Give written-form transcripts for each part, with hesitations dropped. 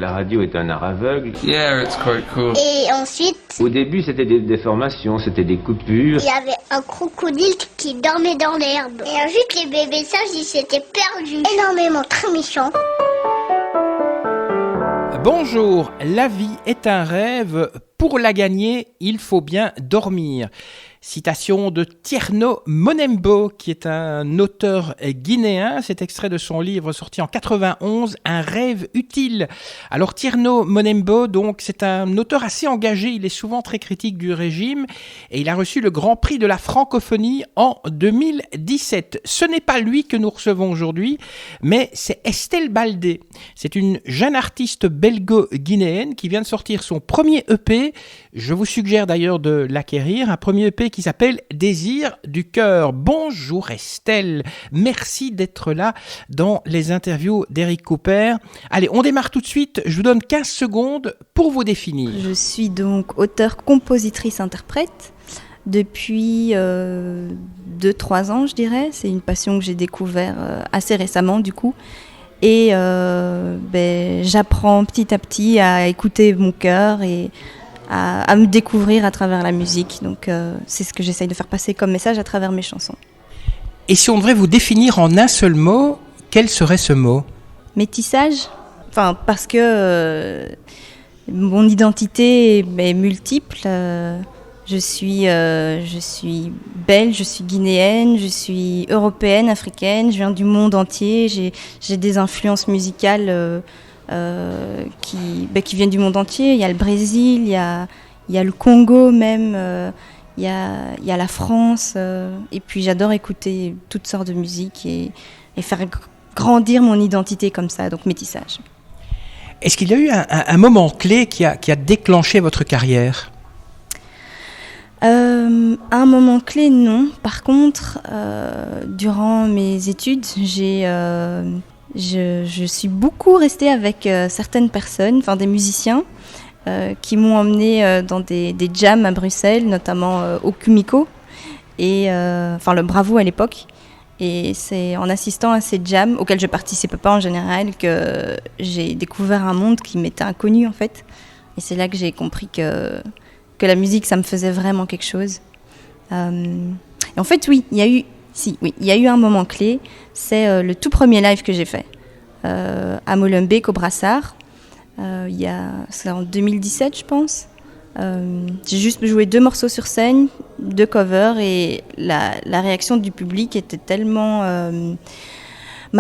La radio est un art aveugle. Yeah, it's quite cool. Et ensuite, Au début, c'était des déformations, c'était des coupures. il y avait un crocodile qui dormait dans l'herbe. Et ensuite, les bébés sages, ils s'étaient perdus. Énormément, très méchants. Bonjour, la vie est un rêve. Pour la gagner, il faut bien dormir. Citation de Tierno Monembo, qui est un auteur guinéen. Cet extrait de son livre sorti en 91, Un rêve utile. Alors Tierno Monembo, donc, c'est un auteur assez engagé. Il est souvent très critique du régime et il a reçu le Grand Prix de la francophonie en 2017. Ce n'est pas lui que nous recevons aujourd'hui, mais c'est Estelle Baldé. C'est une jeune artiste belgo-guinéenne qui vient de sortir son premier EP. Je vous suggère d'ailleurs de l'acquérir, un premier EP qui s'appelle Désir du cœur. Bonjour Estelle, merci d'être là dans les interviews d'Eric Cooper. Allez, on démarre tout de suite, je vous donne 15 secondes pour vous définir. Je suis donc auteure, compositrice, interprète depuis 2-3 ans, je dirais. C'est une passion que j'ai découvert assez récemment du coup. Et j'apprends petit à petit à écouter mon cœur et à me découvrir à travers la musique. Donc c'est ce que j'essaye de faire passer comme message à travers mes chansons. Et si on devrait vous définir en un seul mot, quel serait ce mot ? Métissage, parce que mon identité est multiple. Je suis belge, je suis guinéenne, je suis européenne, africaine, je viens du monde entier. J'ai des influences musicales qui viennent du monde entier. Il y a le Brésil, il y a le Congo même, il y a la France. Et puis j'adore écouter toutes sortes de musique et faire grandir mon identité comme ça, donc métissage. Est-ce qu'il y a eu un moment clé qui a déclenché votre carrière ? Un moment clé, non. Par contre, durant mes études, je suis beaucoup restée avec certaines personnes, des musiciens, qui m'ont emmenée dans des jams à Bruxelles, notamment au Kumiko, et le Bravo à l'époque. Et c'est en assistant à ces jams, auxquels je participais pas en général, que j'ai découvert un monde qui m'était inconnu en fait. Et c'est là que j'ai compris que la musique, ça me faisait vraiment quelque chose. Et en fait, oui, il y a eu un moment clé. C'est le tout premier live que j'ai fait à Molenbeek, au Brassard. C'est en 2017, je pense. J'ai juste joué 2 morceaux sur scène, 2 covers, et la réaction du public était m'a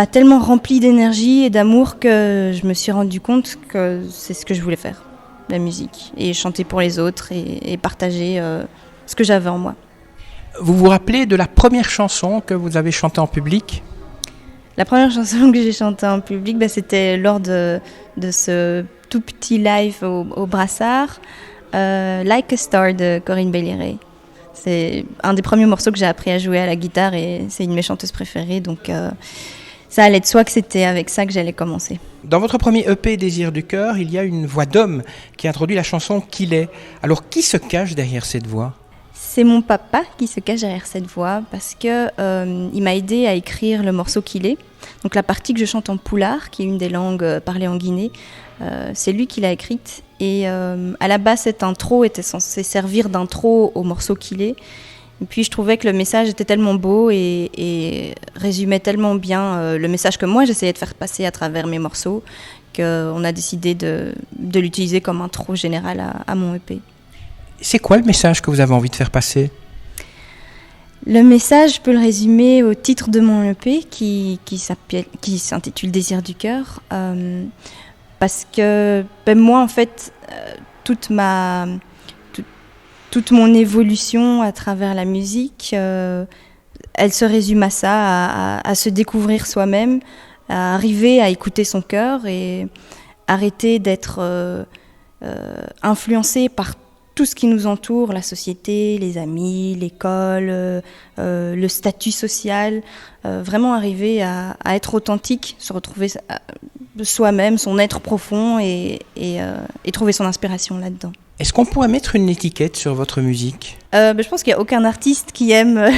tellement rempli d'énergie et d'amour que je me suis rendu compte que c'est ce que je voulais faire, la musique, et chanter pour les autres et partager ce que j'avais en moi. Vous vous rappelez de la première chanson que vous avez chantée en public ? La première chanson que j'ai chantée en public, c'était lors de ce tout petit live au Brassard, Like a Star de Corinne Bailey-Rae. C'est un des premiers morceaux que j'ai appris à jouer à la guitare et c'est une de mes chanteuses préférées, donc ça allait de soi que c'était avec ça que j'allais commencer. Dans votre premier EP Désir du cœur, il y a une voix d'homme qui introduit la chanson Qu'il est. Alors qui se cache derrière cette voix ? C'est mon papa qui se cache derrière cette voix parce que il m'a aidé à écrire le morceau Qu'il est. Donc la partie que je chante en poulard, qui est une des langues parlées en Guinée, c'est lui qui l'a écrite. Et à la base, cette intro était censée servir d'intro au morceau Qu'il est. Et puis je trouvais que le message était tellement beau et résumait tellement bien le message que moi j'essayais de faire passer à travers mes morceaux qu'on a décidé de l'utiliser comme intro général à mon EP. C'est quoi le message que vous avez envie de faire passer ? Le message, je peux le résumer au titre de mon EP qui s'intitule Désir du cœur. Parce que moi, en fait, toute mon évolution à travers la musique, elle se résume à ça, à se découvrir soi-même, à arriver à écouter son cœur et arrêter d'être influencé par tout ce qui nous entoure, la société, les amis, l'école, le statut social, vraiment arriver à être authentique, se retrouver soi-même, son être profond et trouver son inspiration là-dedans. Est-ce qu'on pourrait mettre une étiquette sur votre musique ? Je pense qu'il n'y a aucun artiste qui aime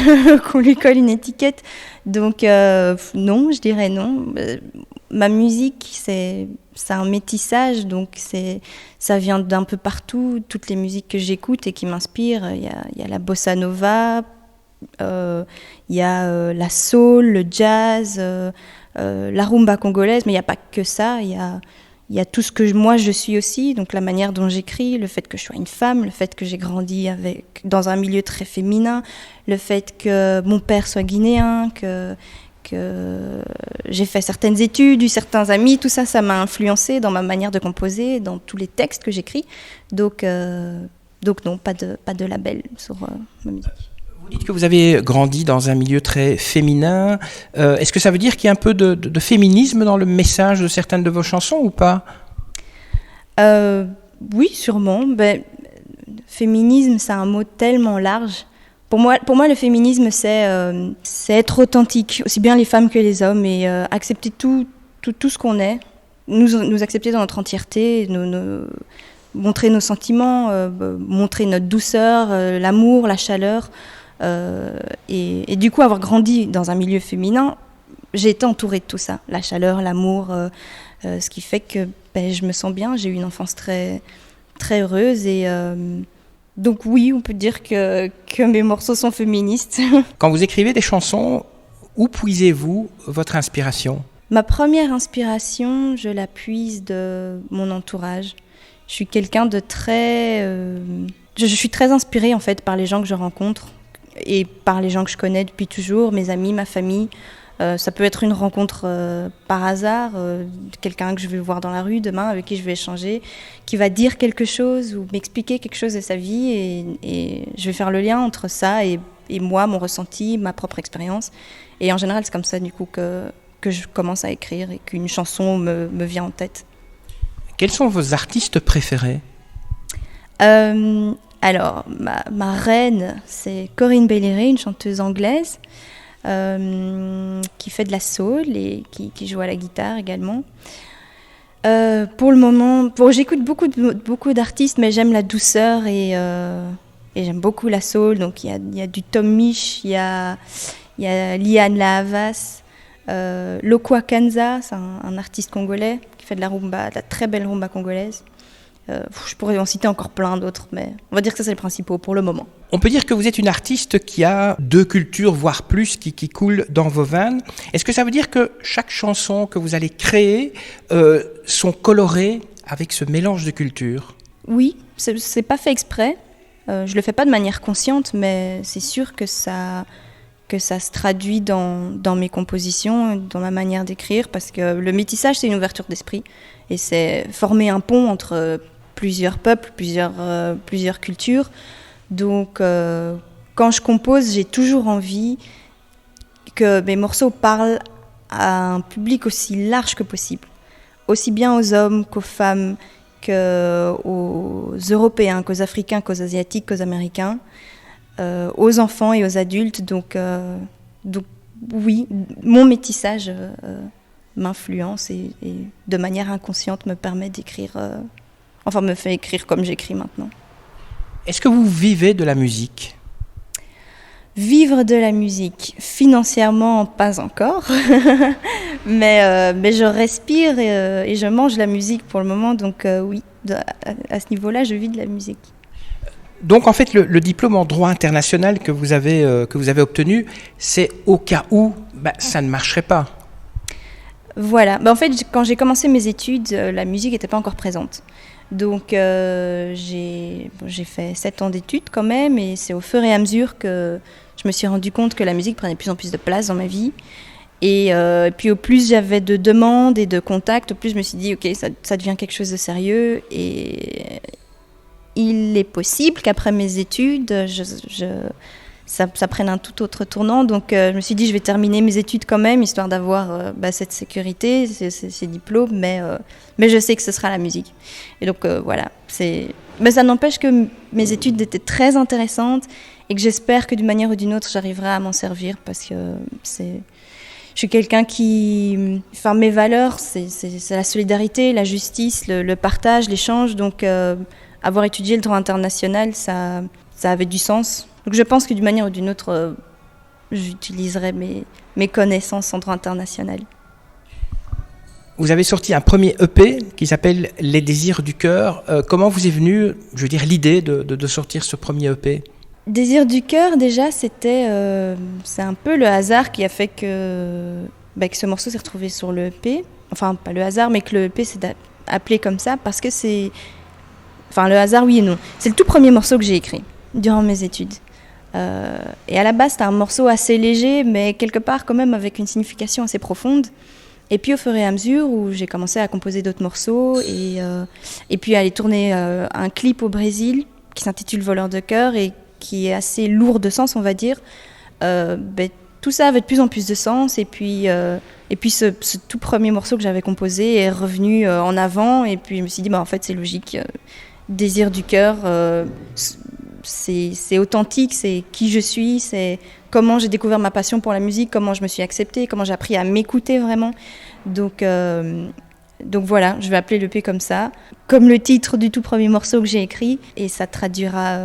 qu'on lui colle une étiquette, donc non, je dirais non. Ma musique, c'est un métissage, donc ça vient d'un peu partout. Toutes les musiques que j'écoute et qui m'inspirent, il y a la bossa nova, il y a la soul, le jazz, la rumba congolaise, mais il n'y a pas que ça. Il y a tout ce que moi je suis aussi, donc la manière dont j'écris, le fait que je sois une femme, le fait que j'ai grandi dans un milieu très féminin, le fait que mon père soit guinéen, que j'ai fait certaines études, eu certains amis, tout ça, ça m'a influencé dans ma manière de composer, dans tous les textes que j'écris. Donc non, pas de label sur ma musique. Vous dites que vous avez grandi dans un milieu très féminin. Est-ce que ça veut dire qu'il y a un peu de féminisme dans le message de certaines de vos chansons ou pas ? Oui, sûrement. Féminisme, c'est un mot tellement large. Pour moi, le féminisme, c'est être authentique, aussi bien les femmes que les hommes, et accepter tout ce qu'on est, nous accepter dans notre entièreté, montrer nos sentiments, montrer notre douceur, l'amour, la chaleur. Et du coup, avoir grandi dans un milieu féminin, j'ai été entourée de tout ça, la chaleur, l'amour, ce qui fait que je me sens bien. J'ai eu une enfance très, très heureuse et... Donc oui, on peut dire que mes morceaux sont féministes. Quand vous écrivez des chansons, où puisez-vous votre inspiration ? Ma première inspiration, je la puise de mon entourage. Je suis quelqu'un de très... Je suis très inspirée en fait par les gens que je rencontre et par les gens que je connais depuis toujours, mes amis, ma famille. Ça peut être une rencontre par hasard, quelqu'un que je vais voir dans la rue demain, avec qui je vais échanger, qui va dire quelque chose ou m'expliquer quelque chose de sa vie et je vais faire le lien entre ça et moi, mon ressenti, ma propre expérience. Et en général, c'est comme ça du coup que je commence à écrire et qu'une chanson me vient en tête. Quels sont vos artistes préférés ? Alors, ma reine, c'est Corinne Bailey, une chanteuse anglaise. Qui fait de la soul et qui joue à la guitare également. Pour le moment, j'écoute beaucoup d'artistes, mais j'aime la douceur et j'aime beaucoup la soul. Donc il y a du Tom Misch, il y a Liane La Havas, Lokwa Kanza, c'est un artiste congolais qui fait de la très belle rumba congolaise. Je pourrais en citer encore plein d'autres, mais on va dire que ça c'est les principaux pour le moment. On peut dire que vous êtes une artiste qui a 2 cultures, voire plus, qui coulent dans vos veines. Est-ce que ça veut dire que chaque chanson que vous allez créer sont colorées avec ce mélange de cultures ? Oui, c'est pas fait exprès. Je le fais pas de manière consciente, mais c'est sûr que ça se traduit dans mes compositions, dans ma manière d'écrire, parce que le métissage, c'est une ouverture d'esprit. Et c'est former un pont entre plusieurs peuples, plusieurs cultures. Donc, quand je compose, j'ai toujours envie que mes morceaux parlent à un public aussi large que possible. Aussi bien aux hommes qu'aux femmes, qu'aux Européens, qu'aux Africains, qu'aux Asiatiques, qu'aux Américains, aux enfants et aux adultes. Donc oui, mon métissage m'influence et de manière inconsciente me permet d'écrire, me fait écrire comme j'écris maintenant. Est-ce que vous vivez de la musique ? Vivre de la musique, financièrement pas encore, mais je respire et je mange la musique pour le moment, donc oui, à ce niveau-là, je vis de la musique. Donc en fait, le diplôme en droit international que vous avez obtenu, c'est au cas où ça ne marcherait pas. Voilà, en fait, quand j'ai commencé mes études, la musique n'était pas encore présente. Donc j'ai fait 7 ans d'études quand même, et c'est au fur et à mesure que je me suis rendu compte que la musique prenait de plus en plus de place dans ma vie. Et puis au plus j'avais de demandes et de contacts, au plus je me suis dit ok, ça devient quelque chose de sérieux. Et il est possible qu'après mes études, ça prenne un tout autre tournant. Donc je me suis dit je vais terminer mes études quand même, histoire d'avoir cette sécurité, ces diplômes, mais je sais que ce sera la musique. Et donc voilà, mais ça n'empêche que mes études étaient très intéressantes et que j'espère que d'une manière ou d'une autre j'arriverai à m'en servir, parce que je suis quelqu'un qui... Enfin, mes valeurs, c'est la solidarité, la justice, le partage, l'échange. Donc avoir étudié le droit international, ça avait du sens. Donc je pense que d'une manière ou d'une autre, j'utiliserai mes connaissances en droit international. Vous avez sorti un premier EP qui s'appelle Les Désirs du cœur. Comment vous est venue, l'idée de sortir ce premier EP ? Désir du cœur, déjà, c'est un peu le hasard qui a fait que ce morceau s'est retrouvé sur le EP. Enfin, pas le hasard, mais que le EP s'est appelé comme ça parce que c'est... Enfin, le hasard, oui et non. C'est le tout premier morceau que j'ai écrit durant mes études. Et à la base, c'était un morceau assez léger, mais quelque part quand même avec une signification assez profonde. Et puis au fur et à mesure où j'ai commencé à composer d'autres morceaux et puis à aller tourner un clip au Brésil qui s'intitule Voleur de cœur et qui est assez lourd de sens, on va dire, tout ça avait de plus en plus de sens. Et puis ce tout premier morceau que j'avais composé est revenu en avant. Et puis je me suis dit, en fait, c'est logique. Désir du cœur, c'est authentique, c'est qui je suis, c'est comment j'ai découvert ma passion pour la musique, comment je me suis acceptée, comment j'ai appris à m'écouter vraiment. Donc voilà, je vais appeler l'EP comme ça, comme le titre du tout premier morceau que j'ai écrit, et ça traduira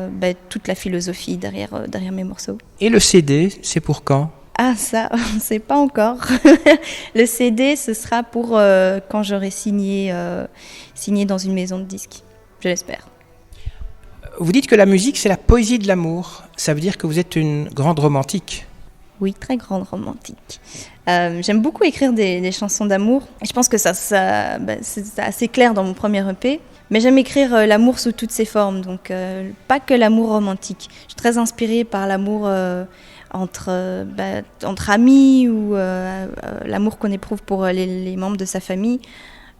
toute la philosophie derrière mes morceaux. Et le CD, c'est pour quand ? Ah ça, on ne sait pas encore. Le CD, ce sera pour quand j'aurai signé dans une maison de disques, je l'espère. Vous dites que la musique, c'est la poésie de l'amour. Ça veut dire que vous êtes une grande romantique. Oui, très grande romantique. J'aime beaucoup écrire des chansons d'amour. Et je pense que c'est assez clair dans mon premier EP. Mais j'aime écrire l'amour sous toutes ses formes. Donc, pas que l'amour romantique. Je suis très inspirée par l'amour entre amis ou l'amour qu'on éprouve pour les membres de sa famille.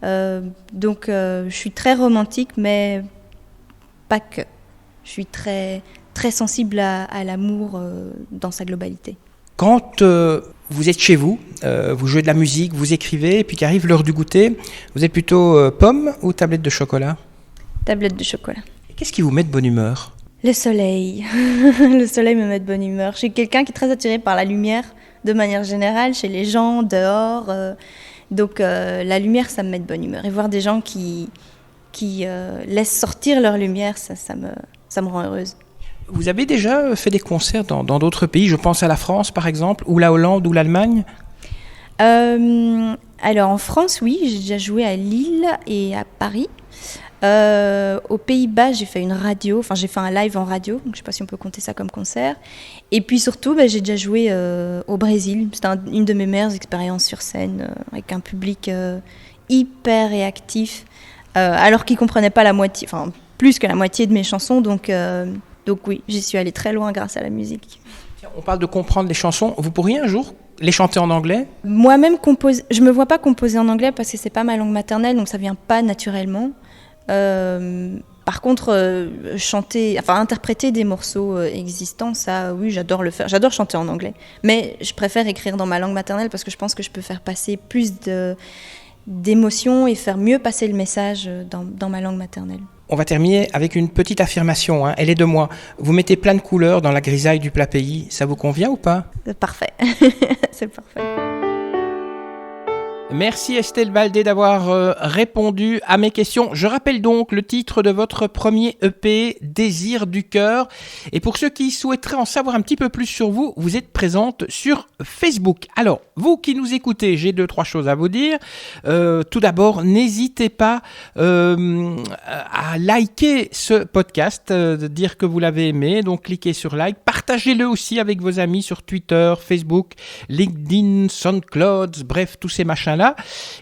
Donc, je suis très romantique, mais pas que. Je suis très, très sensible à l'amour dans sa globalité. Quand vous êtes chez vous, vous jouez de la musique, vous écrivez, et puis qu'arrive l'heure du goûter, vous êtes plutôt pomme ou tablette de chocolat ? Tablette de chocolat. Et qu'est-ce qui vous met de bonne humeur ? Le soleil. Le soleil me met de bonne humeur. Je suis quelqu'un qui est très attiré par la lumière, de manière générale, chez les gens, dehors. Donc la lumière, ça me met de bonne humeur. Et voir des gens qui laissent sortir leur lumière, ça me rend heureuse. Vous avez déjà fait des concerts dans d'autres pays, je pense à la France par exemple, ou la Hollande ou l'Allemagne ? Alors en France, oui, j'ai déjà joué à Lille et à Paris. Aux Pays-Bas, j'ai fait un live en radio, donc je ne sais pas si on peut compter ça comme concert. Et puis surtout, j'ai déjà joué au Brésil. C'était une de mes meilleures expériences sur scène, avec un public hyper réactif, alors qu'ils ne comprenaient pas la moitié, enfin plus que la moitié de mes chansons, donc oui, j'y suis allée très loin grâce à la musique. On parle de comprendre les chansons. Vous pourriez un jour les chanter en anglais ? Moi-même, je me vois pas composer en anglais parce que c'est pas ma langue maternelle, donc ça vient pas naturellement. Par contre, interpréter des morceaux existants, ça, oui, j'adore le faire. J'adore chanter en anglais, mais je préfère écrire dans ma langue maternelle parce que je pense que je peux faire passer plus d'émotions et faire mieux passer le message dans ma langue maternelle. On va terminer avec une petite affirmation, elle est de moi. Vous mettez plein de couleurs dans la grisaille du plat pays, ça vous convient ou pas ? C'est parfait, c'est parfait. Merci Estelle Baldé d'avoir répondu à mes questions. Je rappelle donc le titre de votre premier EP, Désir du cœur. Et pour ceux qui souhaiteraient en savoir un petit peu plus sur vous, vous êtes présente sur Facebook. Alors, vous qui nous écoutez, j'ai 2-3 choses à vous dire. Tout d'abord, n'hésitez pas à liker ce podcast, de dire que vous l'avez aimé. Donc, cliquez sur like. Partagez-le aussi avec vos amis sur Twitter, Facebook, LinkedIn, SoundCloud, bref, tous ces machins-là.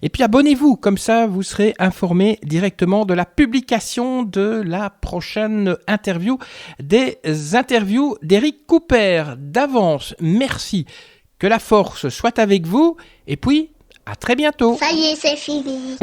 Et puis abonnez-vous, comme ça vous serez informé directement de la publication de la prochaine interview, des interviews d'Eric Cooper. D'avance, merci, que la force soit avec vous, et puis à très bientôt. Ça y est, c'est fini.